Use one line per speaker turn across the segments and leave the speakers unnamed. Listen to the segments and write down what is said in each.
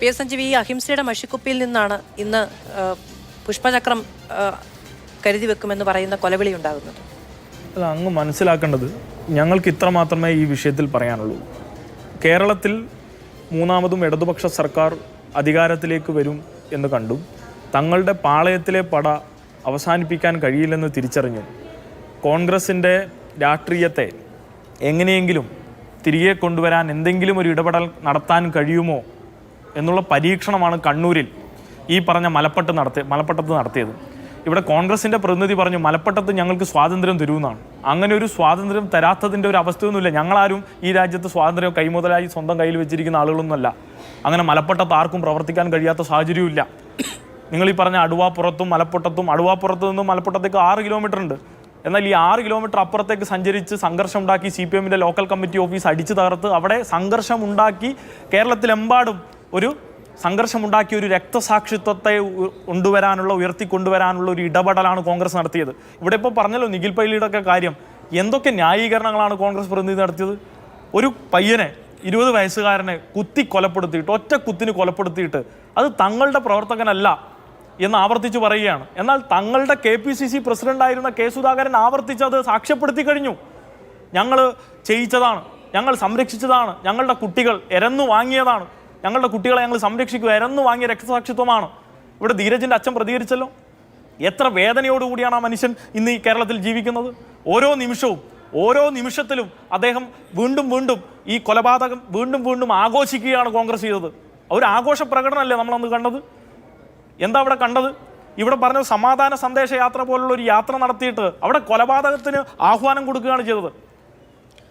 PS Sanjeev, ഈ അഹിംസയുടെ മഷിക്കുപ്പിയിൽ നിന്നാണ് ഇന്ന് പുഷ്പചക്രം കരുതി വെക്കുമെന്ന് പറയുന്ന കൊലവിളി ഉണ്ടാകുന്നത്.
അല്ല, അങ്ങ് മനസ്സിലാക്കേണ്ടത് ഞങ്ങൾക്ക് ഇത്ര മാത്രമേ ഈ വിഷയത്തിൽ പറയാനുള്ളൂ. കേരളത്തിൽ മൂന്നാമതും ഇടതുപക്ഷ സർക്കാർ അധികാരത്തിലേക്ക് വരും എന്ന് കണ്ടു. തങ്ങളുടെ പാളയത്തിലെ പട അവസാനിപ്പിക്കാൻ കഴിയില്ലെന്ന് തിരിച്ചറിഞ്ഞു. കോൺഗ്രസിൻ്റെ രാഷ്ട്രീയത്തെ എങ്ങനെയെങ്കിലും തിരികെ കൊണ്ടുവരാൻ എന്തെങ്കിലും ഒരു ഇടപെടൽ നടത്താൻ കഴിയുമോ എന്നുള്ള പരീക്ഷണമാണ് കണ്ണൂരിൽ ഈ പറഞ്ഞ മലപ്പട്ടത്ത് നടത്തിയത്. ഇവിടെ കോൺഗ്രസിൻ്റെ പ്രതിനിധി പറഞ്ഞു മലപ്പട്ടത്ത് ഞങ്ങൾക്ക് സ്വാതന്ത്ര്യം തരുമെന്നാണ്. അങ്ങനെ ഒരു സ്വാതന്ത്ര്യം തരാത്തതിൻ്റെ ഒരു അവസ്ഥയൊന്നുമില്ല. ഞങ്ങളാരും ഈ രാജ്യത്ത് സ്വാതന്ത്ര്യം കൈമുതലായി സ്വന്തം കയ്യിൽ വെച്ചിരിക്കുന്ന ആളുകളൊന്നുമല്ല. അങ്ങനെ മലപ്പട്ടത്ത് ആർക്കും പ്രവർത്തിക്കാൻ കഴിയാത്ത സാഹചര്യമില്ല. നിങ്ങൾ ഈ പറഞ്ഞ അടുവാപ്പുറത്തും അടുവാപ്പുറത്ത് നിന്നും മലപ്പുറത്തേക്ക് 6 കിലോമീറ്റർ ഉണ്ട്. എന്നാൽ ഈ 6 കിലോമീറ്റർ അപ്പുറത്തേക്ക് സഞ്ചരിച്ച് സംഘർഷം ഉണ്ടാക്കി CPM-ന്റെ ലോക്കൽ കമ്മിറ്റി ഓഫീസ് അടിച്ചു തകർത്ത് അവിടെ സംഘർഷം ഉണ്ടാക്കി കേരളത്തിലെമ്പാടും ഒരു സംഘർഷമുണ്ടാക്കിയ ഒരു രക്തസാക്ഷിത്വത്തെ ഉയർത്തിക്കൊണ്ടുവരാനുള്ള ഒരു ഇടപെടലാണ് കോൺഗ്രസ് നടത്തിയത്. ഇവിടെ ഇപ്പോൾ പറഞ്ഞല്ലോ നിഖിൽ പൈലിയുടെ ഒക്കെ കാര്യം. എന്തൊക്കെ ന്യായീകരണങ്ങളാണ് കോൺഗ്രസ് പ്രതിനിധി നടത്തിയത്? ഒരു പയ്യനെ 20 വയസ്സുകാരനെ കൊലപ്പെടുത്തിയിട്ട് ഒറ്റ കുത്തിന് കൊലപ്പെടുത്തിയിട്ട് അത് തങ്ങളുടെ പ്രവർത്തകനല്ല എന്ന് ആവർത്തിച്ച് പറയുകയാണ്. എന്നാൽ തങ്ങളുടെ KPCC പ്രസിഡന്റായിരുന്ന K. സുധാകരൻ ആവർത്തിച്ചത് സാക്ഷ്യപ്പെടുത്തി കഴിഞ്ഞു. ഞങ്ങൾ ചെയ്യിച്ചതാണ്, ഞങ്ങൾ സംരക്ഷിച്ചതാണ്, ഞങ്ങളുടെ കുട്ടികൾ എരന്നു വാങ്ങിയതാണ്, ഞങ്ങളുടെ കുട്ടികളെ ഞങ്ങൾ സംരക്ഷിക്കുക, എരന്നു വാങ്ങിയ രക്തസാക്ഷിത്വമാണ്. ഇവിടെ ധീരജിൻ്റെ അച്ഛൻ പ്രതികരിച്ചല്ലോ. എത്ര വേദനയോടുകൂടിയാണ് ആ മനുഷ്യൻ ഇന്ന് ഈ കേരളത്തിൽ ജീവിക്കുന്നത്. ഓരോ നിമിഷത്തിലും അദ്ദേഹം വീണ്ടും ഈ കൊലപാതകം വീണ്ടും ആഘോഷിക്കുകയാണ് കോൺഗ്രസ് ചെയ്തത്. ഒരു ആഘോഷ പ്രകടനമല്ലേ നമ്മളന്ന് കണ്ടത്? എന്താ അവിടെ കണ്ടത്? ഇവിടെ പറഞ്ഞ സമാധാന സന്ദേശ യാത്ര പോലുള്ള ഒരു യാത്ര നടത്തിയിട്ട് അവിടെ കൊലപാതകത്തിന് ആഹ്വാനം കൊടുക്കുകയാണ് ചെയ്തത്.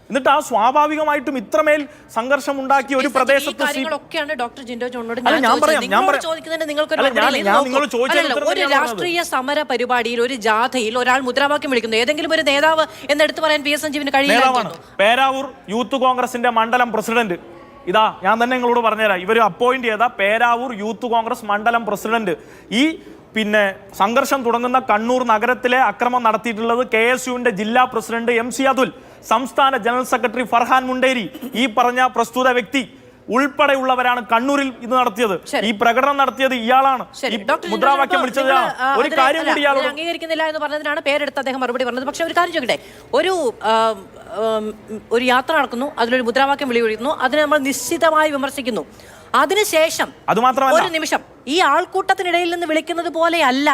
എന്നിട്ട് ആ സ്വാഭാവികമായിട്ടും ഇത്രമേൽ സംഘർഷം ഉണ്ടാക്കിയ ഒരു പ്രദേശത്ത്
ഒരു രാഷ്ട്രീയ സമര പരിപാടിയിൽ ഒരു ജാഥയിൽ ഒരാൾ മുദ്രാവാക്യം വിളിക്കുന്നു, ഏതെങ്കിലും ഒരു നേതാവ് എന്നെടുത്ത് പറയാൻ PS സഞ്ജീവിന് കഴിയില്ല.
പേരാവൂർ യൂത്ത് കോൺഗ്രസിന്റെ മണ്ഡലം പ്രസിഡന്റ്, ഇതാ ഞാൻ തന്നെ നിങ്ങളോട് പറഞ്ഞുതരാം, ഇവർ അപ്പോയിന്റ് ചെയ്ത പേരാവൂർ യൂത്ത് കോൺഗ്രസ് മണ്ഡലം പ്രസിഡന്റ്. ഈ സംഘർഷം തുടങ്ങുന്ന കണ്ണൂർ നഗരത്തിലെ അക്രമം നടത്തിയിട്ടുള്ളത് KSUവിന്റെ ജില്ലാ പ്രസിഡന്റ് MC അതുൽ, സംസ്ഥാന ജനറൽ സെക്രട്ടറി ഫർഹാൻ മുണ്ടേരി, ഈ പറഞ്ഞ പ്രസ്തുത വ്യക്തി ഉൾപ്പെടെയുള്ളവരാണ് കണ്ണൂരിൽ ഇത് നടത്തിയത്. ഈ പ്രകടനം നടത്തിയത് ഇയാളാണ്, മുദ്രാവാക്യം വിളിച്ചത്. ഒരു കാര്യം കൂടി ഇയാൾ
അംഗീകരിക്കുന്നില്ല എന്ന് പറഞ്ഞതിനാണ് പേരെടുത്ത് അദ്ദേഹം മറുപടി പറഞ്ഞത്. പക്ഷെ ഒരു കാര്യം ചോദിക്കട്ടെ, ഒരു യാത്ര നടക്കുന്നു, അതിലൊരു മുദ്രാവാക്യം വിളിക്കുന്നു, അതിനെ നമ്മൾ നിശ്ചിതമായി വിമർശിക്കുന്നു. അതിനുശേഷം ഒരു നിമിഷം ഈ ആൾക്കൂട്ടത്തിനിടയിൽ നിന്ന് വിളിക്കുന്നത് പോലെയല്ല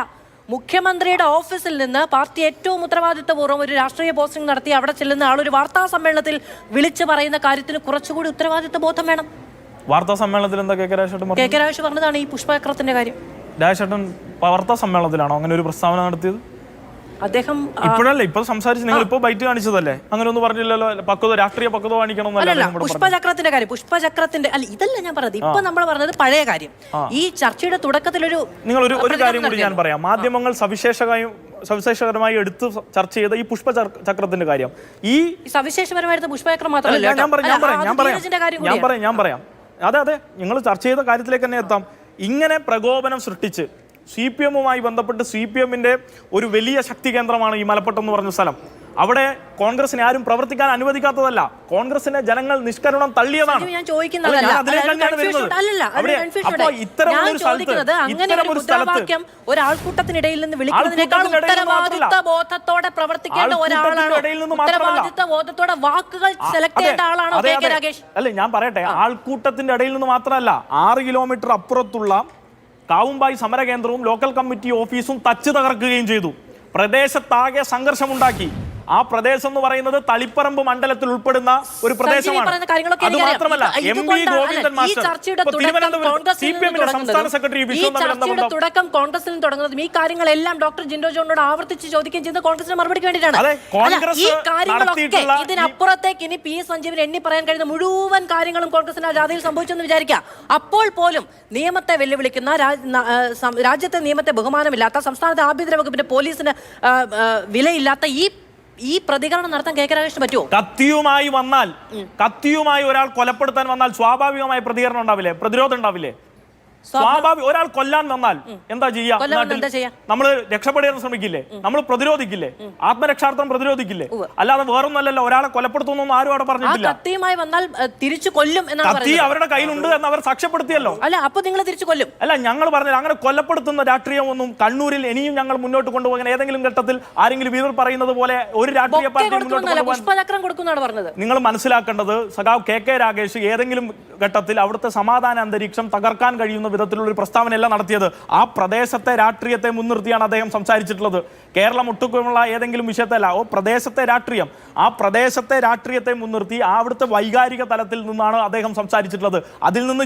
മുഖ്യമന്ത്രിയുടെ ഓഫീസിൽ നിന്ന് പാർട്ടി ഏറ്റവും ഉത്തരവാദിത്തപൂർവ്വം ഒരു രാഷ്ട്രീയ പോസ്റ്റിംഗ് നടത്തി അവിടെ ചെല്ലുന്ന ആളൊരു വാർത്താ സമ്മേളനത്തിൽ വിളിച്ചു പറയുന്ന കാര്യത്തിന് കുറച്ചുകൂടി ഉത്തരവാദിത്ത ബോധം വേണം.
വാർത്താ സമ്മേളനത്തിൽ എന്താ കെ കെ രാജേഷ്
പറഞ്ഞതാണ് ഈ പുഷ്പചക്രത്തിന്റെ കാര്യം.
രാജേട്ടൻ വാർത്താ സമ്മേളനത്തിലാണോ അങ്ങനെ ഒരു പ്രസ്താവന നടത്തിയത്?
അദ്ദേഹം
ഇപ്പോഴല്ലേ ഇപ്പൊ സംസാരിച്ച് നിങ്ങൾ ഇപ്പൊ ബൈറ്റ് കാണിച്ചതല്ലേ? അങ്ങനെ ഒന്നും പറഞ്ഞില്ലല്ലോ. രാഷ്ട്രീയ പക്വത കാണിക്കണമെന്നല്ല.
പുഷ്പചക്രത്തിന്റെ കാര്യം, പുഷ്പചക്രത്തിന്റെ അല്ല, ഇതല്ല ഞാൻ പറഞ്ഞത്. ഇപ്പൊ നമ്മൾ പറഞ്ഞത് പഴയ കാര്യം. ഈ ചർച്ചയുടെ തുടക്കത്തിലൊരു
ഒരു കാര്യം കൂടി ഞാൻ പറയാം. മാധ്യമങ്ങൾ സവിശേഷകരമായി എടുത്ത് ചർച്ച ചെയ്ത ഈ പുഷ്പചക്രത്തിന്റെ കാര്യം, ഈ
സവിശേഷപരമായിട്ട് പുഷ്പചക്രം മാത്രമല്ല,
ഞാൻ പറയാം. അതെ, നിങ്ങൾ ചർച്ച ചെയ്ത കാര്യത്തിലേക്ക് തന്നെ എത്താം. ഇങ്ങനെ പ്രകോപനം സൃഷ്ടിച്ച് CPM-മായി ബന്ധപ്പെട്ട് CPM-ന്റെ ഒരു വലിയ ശക്തി കേന്ദ്രമാണ് ഈ മലപ്പട്ടം എന്ന് പറഞ്ഞ സ്ഥലം. അവിടെ കോൺഗ്രസിനെ ആരും പ്രവർത്തിക്കാൻ അനുവദിക്കാത്തതല്ല. കോൺഗ്രസിനെ ജനങ്ങൾ നിഷ്കരുണം തള്ളിയതാണ്.
ഒരാൾക്കൂട്ടത്തിനിടയിൽ നിന്ന് വിളിക്കുന്നതിനേക്കാൾ ഉത്തരവാദിത്ത ബോധത്തോടെ പ്രവർത്തിക്കേണ്ട ഒരാളാണ്, ഉത്തരവാദിത്ത ബോധത്തോടെ വാക്കുകൾ സെലക്ട് ചെയ്യേണ്ട ആളാണോ കെ കെ രാഗേഷ്?
അല്ലെ, ഞാൻ പറയട്ടെ, ആൾക്കൂട്ടത്തിന്റെ ഇടയിൽ നിന്ന് മാത്രമല്ല, 6 കിലോമീറ്റർ അപ്പുറത്തുള്ള കാവുമ്പായി സമരകേന്ദ്രവും ലോക്കൽ കമ്മിറ്റി ഓഫീസും തച്ചു തകർക്കുകയും ചെയ്തു. പ്രദേശത്താകെ സംഘർഷമുണ്ടാക്കി. ആ പ്രദേശം എന്ന് പറയുന്നത് തളിപ്പറമ്പ് മണ്ഡലത്തിൽ ഉൾപ്പെടുന്ന ഒരു പ്രദേശമാണ്. അത് മാത്രമല്ല, MP ഗോവിന്ദൻ മാസ്റ്റർ സംസ്ഥാന സെക്രട്ടറി
തുടക്കം കോൺഗ്രസിൽ തുടങ്ങുന്നതും ഈ കാര്യങ്ങളെല്ലാം ഡോക്ടർ ജിൻഡോ ജോണിനോട് ആവർത്തിച്ച് ചോദിക്കുകയും ചെയ്ത് കോൺഗ്രസിന്റെ മറുപടിക്ക് വേണ്ടിയിട്ടാണ്. ഈ കാര്യങ്ങളൊക്കെ ഇതിനപ്പുറത്തേക്ക് ഇനി PS സഞ്ജീവിന് എണ്ണി പറയാൻ കഴിയുന്ന മുഴുവൻ കാര്യങ്ങളും കോൺഗ്രസിന്റെ ജാഥയിൽ സംഭവിച്ചെന്ന് വിചാരിക്കുക. അപ്പോൾ പോലും നിയമത്തെ വെല്ലുവിളിക്കുന്ന, രാജ്യത്തെ നിയമത്തെ ബഹുമാനമില്ലാത്ത, സംസ്ഥാനത്തെ ആഭ്യന്തര വകുപ്പിന്റെ പോലീസിന് വിലയില്ലാത്ത ഈ പ്രതികരണം നടത്താൻ കെ കെ രാഗേഷിന് പറ്റുമോ?
കത്തിയുമായി ഒരാൾ കൊലപ്പെടുത്താൻ വന്നാൽ സ്വാഭാവികമായ പ്രതികരണം ഉണ്ടാവില്ലേ? പ്രതിരോധം ഉണ്ടാവില്ലേ? സ്വാഭാവിക ഒരാൾ കൊല്ലാൻ വന്നാൽ എന്താ ചെയ്യാ? നമ്മൾ രക്ഷപ്പെടാൻ ശ്രമിക്കില്ലേ? നമ്മൾ പ്രതിരോധിക്കില്ലേ? ആത്മരക്ഷാർത്ഥം പ്രതിരോധിക്കില്ലേ? അല്ലാതെ വേറൊന്നല്ലല്ലോ. ഒരാളെ കൊലപ്പെടുത്തുന്നു ആരും അവിടെ പറഞ്ഞിട്ടില്ല.
കത്തിയുമായി വന്നാൽ തിരിച്ചു കൊല്ലും എന്നാണ്
കത്തി അവരുടെ കയ്യിലുണ്ട് എന്ന് അവർ സാക്ഷ്യപ്പെടുത്തിയല്ലോ.
അല്ല, അപ്പൊ നിങ്ങൾ തിരിച്ചു കൊല്ലും?
അല്ല, ഞങ്ങൾ പറഞ്ഞത് അങ്ങനെ കൊലപ്പെടുത്തുന്ന രാഷ്ട്രീയമൊന്നും കണ്ണൂരിൽ ഇനിയും ഞങ്ങൾ മുന്നോട്ട് കൊണ്ടുപോകാൻ ഏതെങ്കിലും ഘട്ടത്തിൽ ആരെങ്കിലും ഇവർ പറയുന്നത് പോലെ ഒരു രാഷ്ട്രീയ പാർട്ടി
പുഷ്പചക്രം കൊടുക്കുന്നതാണ് പറഞ്ഞത്.
നിങ്ങൾ മനസ്സിലാക്കേണ്ടത് സഖാവ് കെ രാഗേഷ് ഏതെങ്കിലും ഘട്ടത്തിൽ അവിടുത്തെ സമാധാന അന്തരീക്ഷം തകർക്കാൻ കഴിയുന്ന വിധത്തിലുള്ള ഒരു പ്രസ്താവനയല്ല നടത്തിയത്. ആ പ്രദേശത്തെ രാഷ്ട്രീയത്തെ മുൻനിർത്തിയാണ് അദ്ദേഹം സംസാരിച്ചിട്ടുള്ളത്. കേരളം ഒട്ടുക്കുമുള്ള ഏതെങ്കിലും വിഷയത്തല്ല. പ്രദേശത്തെ രാഷ്ട്രീയം, ആ പ്രദേശത്തെ രാഷ്ട്രീയത്തെ മുൻനിർത്തി അവിടുത്തെ വൈകാരിക തലത്തിൽ നിന്നാണ് അദ്ദേഹം സംസാരിച്ചിട്ടുള്ളത്. അതിൽ നിന്ന്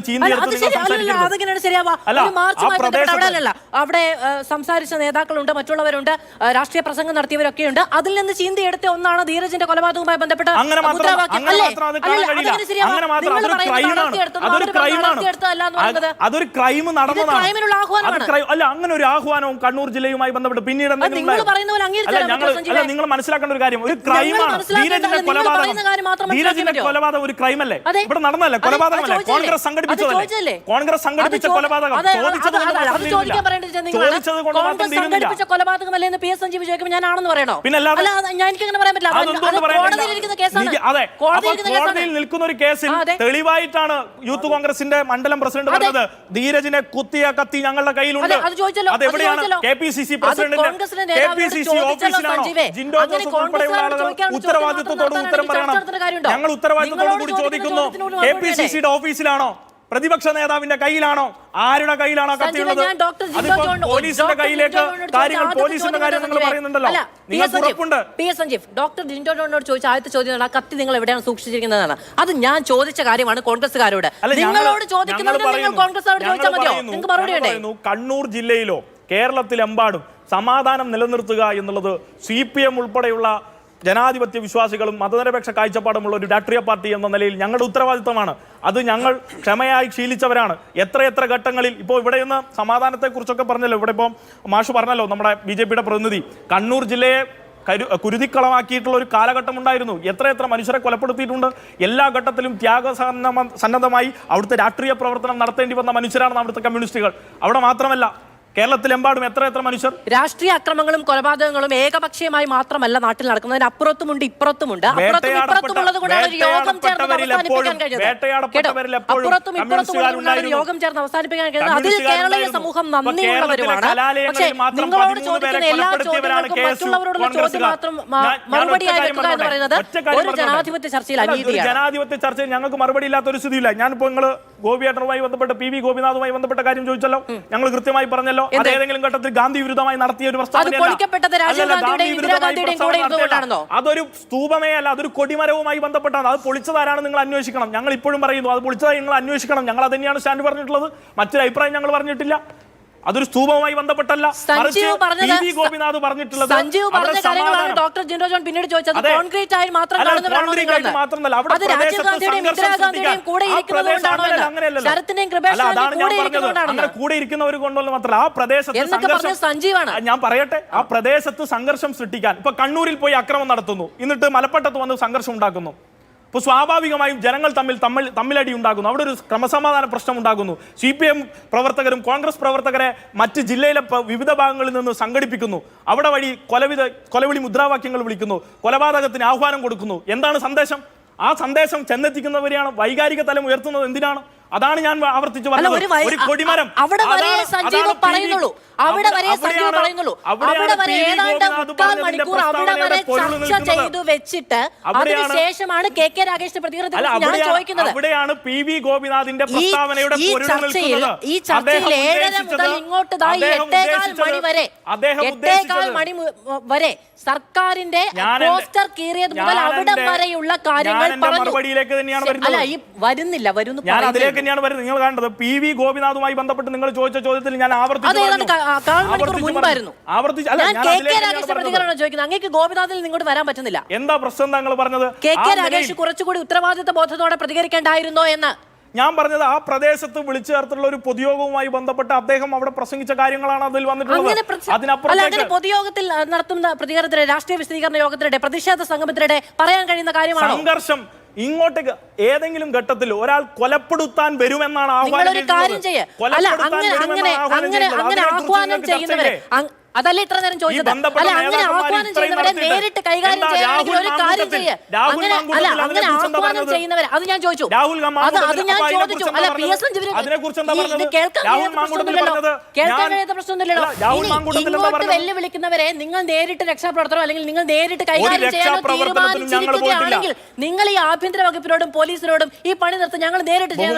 അവിടെ സംസാരിച്ച നേതാക്കളുണ്ട്, മറ്റുള്ളവരുണ്ട്, രാഷ്ട്രീയ പ്രസംഗം നടത്തിയവരൊക്കെ ഉണ്ട്. അതിൽ നിന്ന് ചീന്തിയെടുത്ത ഒന്നാണ് ധീരജിന്റെ കൊലപാതകവുമായി ബന്ധപ്പെട്ട
അതൊരു ക്രൈം നടന്നതാണ്. അല്ല, അങ്ങനെ ഒരു ആഹ്വാനവും കണ്ണൂർ ജില്ലയുമായി ബന്ധപ്പെട്ട് പിന്നീട് നിങ്ങൾ മനസ്സിലാക്കേണ്ട ഒരു കാര്യം, ഒരു ക്രൈമാണ് ധീരജിന്റെ കൊലപാതകം. ധീരജിന്റെ കൊലപാതകം ഒരു ക്രൈമല്ലേ? ഇവിടെ നടന്നല്ലേ? കൊലപാതകമല്ലേ? കോൺഗ്രസ് സംഘടിപ്പിച്ചതല്ലേ? കോൺഗ്രസ് സംഘടിപ്പിച്ച കൊലപാതകം ചോദിച്ചത് കൊണ്ട് മാത്രം തീരുന്നില്ല.
കൊലപാതകമല്ലേ എന്ന് PS സഞ്ജീവ് ചോദിക്കുമ്പോൾ ഞാനാണെന്ന് പറയണോ?
പിന്നെ
എനിക്കങ്ങനെ പറയാൻ പറ്റില്ല.
അതെ, കോടതിയിൽ നിൽക്കുന്ന ഒരു കേസിൽ തെളിവായിട്ടാണ് യൂത്ത് കോൺഗ്രസിന്റെ മണ്ഡലം പ്രസിഡന്റ് പറഞ്ഞത് ധീരജിനെ കുത്തിയ കത്തി ഞങ്ങളുടെ കയ്യിലുണ്ട്. അതെവിടെയാണ്? KPCC പ്രസിഡന്റിന്റെ KPCC ഓഫീസിലാണോ? ജിൻഡോ ജോസഫ് ഉൾപ്പെടെയുള്ള ആളുകൾ ഉത്തരവാദിത്വത്തോട് ഉത്തരം പറയണം. ഞങ്ങൾ ഉത്തരവാദിത്വത്തോടു കൂടി ചോദിക്കുന്നു, KPCCയുടെ ഓഫീസിലാണോ? പ്രതിപക്ഷ നേതാവിന്റെ കയ്യിലാണോ? ആരുടെ കയ്യിലാണോ കത്തിയുള്ളത്? പോലീസിന്റെ കയ്യിലേക്ക് കാര്യങ്ങൾ, പോലീസിന്റെ കാര്യം നിങ്ങൾ പറയുന്നുണ്ടല്ലോ. നിങ്ങൾക്ക് ഉറപ്പുണ്ട്?
PS സഞ്ജീവ് ഡോക്ടർ ജിൻഡോ ജോണിനോട് ചോദിച്ച ആദ്യത്തെ ചോദ്യം ആ കത്തി നിങ്ങൾ എവിടെയാണ് സൂക്ഷിച്ചിരിക്കുന്നതാണ്. അത് ഞാൻ ചോദിച്ച കാര്യമാണ് കോൺഗ്രസ്സുകാരോട്. നിങ്ങളോട് ചോദിക്കുന്നത് നിങ്ങൾ കോൺഗ്രസ്സുകാരോട് ചോദിച്ചാൽ മതിയോ? നിങ്ങൾക്ക് മറുപടി വേണ്ടേ?
കണ്ണൂർ ജില്ലയിലോ കേരളത്തിലെമ്പാടും സമാധാനം നിലനിർത്തുക എന്നുള്ളത് CPM ഉൾപ്പെടെയുള്ള ജനാധിപത്യ വിശ്വാസികളും മതനിരപേക്ഷ കാഴ്ചപ്പാടുമുള്ള ഒരു രാഷ്ട്രീയ പാർട്ടി എന്ന നിലയിൽ ഞങ്ങളുടെ ഉത്തരവാദിത്തമാണ്. അത് ഞങ്ങൾ ക്ഷമയായി ശീലിച്ചവരാണ്. എത്ര ഘട്ടങ്ങളിൽ ഇപ്പോൾ ഇവിടെ നിന്ന് സമാധാനത്തെക്കുറിച്ചൊക്കെ പറഞ്ഞല്ലോ. ഇവിടെ ഇപ്പോൾ മാഷ് പറഞ്ഞല്ലോ, നമ്മുടെ BJPയുടെ പ്രതിനിധി, കണ്ണൂർ ജില്ലയെ കുരുതിക്കളമാക്കിയിട്ടുള്ള ഒരു കാലഘട്ടം ഉണ്ടായിരുന്നു. എത്ര മനുഷ്യരെ കൊലപ്പെടുത്തിയിട്ടുണ്ട്. എല്ലാ ഘട്ടത്തിലും ത്യാഗസന്നദ്ധമായി അവിടുത്തെ രാഷ്ട്രീയ പ്രവർത്തനം നടത്തേണ്ടി വന്ന മനുഷ്യരാണ് അവിടുത്തെ കമ്മ്യൂണിസ്റ്റുകൾ. അവിടെ മാത്രമല്ല, കേരളത്തിലെമ്പാടും എത്ര മനുഷ്യർ.
രാഷ്ട്രീയ അക്രമങ്ങളും കൊലപാതകങ്ങളും ഏകപക്ഷീയമായി മാത്രമല്ല നാട്ടിൽ നടക്കുന്നതിന് അപ്പുറത്തുമുണ്ട് ഇപ്പുറത്തുമുണ്ട്. യോഗം ചേർന്ന് അവസാനിപ്പിക്കാൻ കഴിയുന്നത് അതിൽ കേരളീയ സമൂഹം നന്ദിയുള്ളവരുമാണ്. പക്ഷേ നിങ്ങളോട് ചോദിക്കുന്ന എല്ലാ ചോദ്യങ്ങൾക്കും മറ്റുള്ളവരോടുള്ള ചോദ്യം മാത്രം മറുപടിയായി വെക്കുക എന്ന് പറയുന്നത് ഒരു ജനാധിപത്യ ചർച്ചയിൽ അനീതിയാണ്.
ജനാധിപത്യ ചർച്ചയിൽ ഞങ്ങൾക്ക് മറുപടി ഇല്ലാത്ത ഒരു സ്ഥിതിയില്ല. ഞാനിപ്പോ നിങ്ങൾ ഗോപിയേട്ടനുമായി ബന്ധപ്പെട്ട് PV ഗോപിനാഥുമായി ബന്ധപ്പെട്ട കാര്യം ചോദിച്ചല്ലോ. ഞങ്ങൾ കൃത്യമായി പറഞ്ഞല്ലോ, അതേതെങ്കിലും ഘട്ടത്തിൽ ഗാന്ധി വിരുദ്ധമായി നടത്തിയ ഒരു അതൊരു സ്തൂപമേ അല്ല, അതൊരു കൊടിമരവുമായി ബന്ധപ്പെട്ടാണ്. അത് പൊളിച്ചതാരാണ് നിങ്ങൾ അന്വേഷിക്കണം. ഞങ്ങൾ ഇപ്പോഴും പറയുന്നു, അത് പൊളിച്ചതായി നിങ്ങൾ അന്വേഷിക്കണം. ഞങ്ങൾ അത് തന്നെയാണ് സ്റ്റാൻഡ് പറഞ്ഞിട്ടുള്ളത്. മറ്റൊരു അഭിപ്രായം ഞങ്ങൾ പറഞ്ഞിട്ടില്ല. അതൊരു സ്തൂപവുമായി ബന്ധപ്പെട്ടല്ല. ഗോപിനാഥ് പറഞ്ഞിട്ടുള്ളത്
ഡോക്ടർ ജിൻഡോ ജോൺ പിന്നീട് ചോദിച്ചത് കോൺക്രീറ്റ് ആയി മാത്രമല്ല,
കൂടെ ഇരിക്കുന്നവർ കൊണ്ടുള്ള മാത്രമല്ല, ആ പ്രദേശത്ത്
സഞ്ജീവാണ്.
ഞാൻ പറയട്ടെ, ആ പ്രദേശത്ത് സംഘർഷം സൃഷ്ടിക്കാൻ ഇപ്പൊ കണ്ണൂരിൽ പോയി അക്രമം നടത്തുന്നു, എന്നിട്ട് മലപ്പട്ടത്ത് വന്ന് സംഘർഷം ഉണ്ടാക്കുന്നു. ഇപ്പോൾ സ്വാഭാവികമായും ജനങ്ങൾ തമ്മിലടി ഉണ്ടാകുന്നു. അവിടെ ഒരു ക്രമസമാധാന പ്രശ്നം ഉണ്ടാകുന്നു. CPM പ്രവർത്തകരും കോൺഗ്രസ് പ്രവർത്തകരെ മറ്റ് ജില്ലയിലെ വിവിധ ഭാഗങ്ങളിൽ നിന്ന് സംഘടിപ്പിക്കുന്നു. അവിടെ വഴി കൊലവിളി മുദ്രാവാക്യങ്ങൾ വിളിക്കുന്നു, കൊലപാതകത്തിന് ആഹ്വാനം കൊടുക്കുന്നു. എന്താണ് സന്ദേശം? ആ സന്ദേശം ചെന്നെത്തിക്കുന്നവരെയാണ് വൈകാരിക തലം ഉയർത്തുന്നത്. എന്തിനാണ്? അതാണ് ഞാൻ ആവർത്തിച്ചു പറഞ്ഞത്. ഒരു കൊടിമരം
അവിടെ വരെ സഞ്ജീവ് പറയുന്നുള്ളൂ. അവിടെ വരെ ഏതാണ്ട് 3/4 മണിക്കൂർ അവിടെ വരെ ചർച്ച ചെയ്തു വെച്ചിട്ട് അതിനുശേഷമാണ് KK രാഗേഷിന്റെ പ്രതികരണത്തിൽ ഞാൻ ചോദിക്കുന്നത്.
അവിടെയാണ് PV ഗോപിനാഥിന്റെ പ്രസ്താവനയുടെ പൊരുൾ നിൽക്കുന്നത്.
ഈ ചർച്ചയിൽ 7:30 മുതൽ ഇങ്ങോട്ട് 8:15 മണി വരെ 8:15 മണി വരെ സർക്കാരിന്റെ പോസ്റ്റർ കീറിയത് മുതൽ അവിടെ വരെയുള്ള കാര്യങ്ങൾ
മറുപടിയിലേക്ക് തന്നെയാണ്
വരുന്നു.
ഞാൻ അതിലേക്ക് തന്നെയാണ് വരുന്നത്. നിങ്ങൾ കണ്ടത് PV ഗോപിനാഥുമായി ബന്ധപ്പെട്ട് നിങ്ങൾ ചോദിച്ച ചോദ്യത്തിൽ ഞാൻ
അങ്ങേക്ക് ഗോപിനാഥിൽ നിങ്ങോട്ട് വരാൻ പറ്റുന്നില്ല.
എന്താ പ്രശ്നം? താങ്കൾ പറഞ്ഞത്
KK രാഗേഷ് കുറച്ചുകൂടി ഉത്തരവാദിത്വ ബോധത്തോടെ പ്രതികരിക്കേണ്ടായിരുന്നോ എന്ന്
ഞാൻ പറഞ്ഞത്. ആ പ്രദേശത്ത് വിളിച്ചു ചേർത്തുള്ള ഒരു പൊതുയോഗവുമായി ബന്ധപ്പെട്ട് അദ്ദേഹം അവിടെ പ്രസംഗിച്ച കാര്യങ്ങളാണ് അതിൽ വന്നിട്ടുള്ളത്.
അതിനപ്പുറം പൊതുയോഗത്തിൽ നടത്തുന്ന പ്രതികരണത്തിനിടെ, രാഷ്ട്രീയ വിശദീകരണ യോഗത്തിനിടെ, പ്രതിഷേധ സംഗമത്തിനിടെ പറയാൻ കഴിയുന്ന കാര്യമാണ്
സംഘർഷം. ഇങ്ങോട്ടേക്ക് ഏതെങ്കിലും ഘട്ടത്തിൽ ഒരാൾ കൊലപ്പെടുത്താൻ വരുമെന്നാണ്
നിങ്ങളൊരു കാര്യം ചെയ്യേ അല്ല അങ്ങനെ ആഹ്വാനം ചെയ്യുന്നവരെ അതല്ല ഇത്ര നേരം ചോദിച്ചത്. അല്ല അങ്ങനെ ആഹ്വാനം ചെയ്യുന്നവരെ നേരിട്ട് കൈകാര്യം ചെയ്യാനാണെങ്കിൽ ഒരു കാര്യം ചെയ്യേ അങ്ങനെ ആഹ്വാനം ചെയ്യുന്നവരെ അത് ഞാൻ ചോദിച്ചു അത് ഞാൻ ചോദിച്ചു. അല്ല PS കേൾക്കാൻ കഴിയാത്ത പ്രശ്നമൊന്നുമില്ലല്ലോ. ഇങ്ങോട്ട് വെല്ലുവിളിക്കുന്നവരെ നിങ്ങൾ നേരിട്ട് രക്ഷാപ്രവർത്തനോ അല്ലെങ്കിൽ നിങ്ങൾ നേരിട്ട് കൈകാര്യം ചെയ്യാനോ തീരുമാനിച്ചിരിക്കുകയാണെങ്കിൽ നിങ്ങൾ ഈ ആഭ്യന്തര വകുപ്പിനോടും പോലീസിനോടും ഈ പണി നിർത്തി ഞങ്ങൾ നേരിട്ട് ചെയ്യാൻ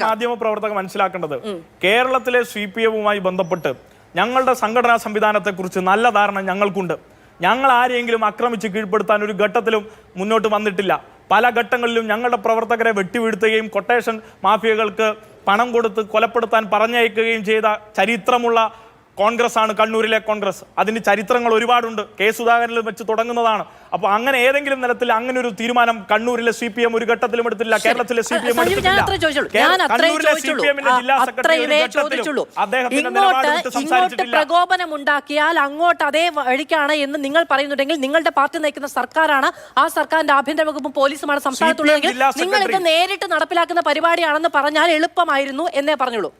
മാധ്യമ പ്രവർത്തകർ മനസ്സിലാക്കേണ്ടത് കേരളത്തിലെ CPM-വുമായി ബന്ധപ്പെട്ട് ഞങ്ങളുടെ സംഘടനാ സംവിധാനത്തെക്കുറിച്ച് നല്ല ധാരണ ഞങ്ങൾക്കുണ്ട്. ഞങ്ങൾ ആരെയെങ്കിലും ആക്രമിച്ച് കീഴ്പ്പെടുത്താൻ ഒരു ഘട്ടത്തിലും മുന്നോട്ട് വന്നിട്ടില്ല. പല ഘട്ടങ്ങളിലും ഞങ്ങളുടെ പ്രവർത്തകരെ വെട്ടിവീഴ്ത്തുകയും കൊട്ടേഷൻ മാഫിയകൾക്ക് പണം കൊടുത്ത് കൊലപ്പെടുത്താൻ പറഞ്ഞയക്കുകയും ചെയ്ത ചരിത്രമുള്ള കോൺഗ്രസ് ആണ് കണ്ണൂരിലെ കോൺഗ്രസ്. അതിന് ചരിത്രങ്ങൾ ഒരുപാടുണ്ട്. കെ സുധാകരനിൽ വെച്ച് തുടങ്ങുന്നതാണ്. അപ്പോൾ അങ്ങനെ ഏതെങ്കിലും തരത്തിൽ അങ്ങനെ ഒരു തീരുമാനം കണ്ണൂരിലെ CPM ഒരു ഘട്ടത്തിലും എടുത്തില്ല. കേരളത്തിലെ CPM
ഇങ്ങോട്ട് പ്രകോപനം ഉണ്ടാക്കിയാൽ അങ്ങോട്ട് അതേ വഴിക്കാണ് എന്ന് നിങ്ങൾ പറയുന്നുണ്ടെങ്കിൽ നിങ്ങളുടെ പാർട്ടി നയിക്കുന്ന സർക്കാരാണ്, ആ സർക്കാരിന്റെ ആഭ്യന്തര വകുപ്പും പോലീസുമാണ് സംസ്ഥാനത്തുള്ളതെങ്കിൽ നിങ്ങൾ ഇത് നേരിട്ട് നടപ്പിലാക്കുന്ന പരിപാടിയാണെന്ന് പറഞ്ഞാൽ എളുപ്പമായിരുന്നു എന്നേ പറഞ്ഞുള്ളൂ.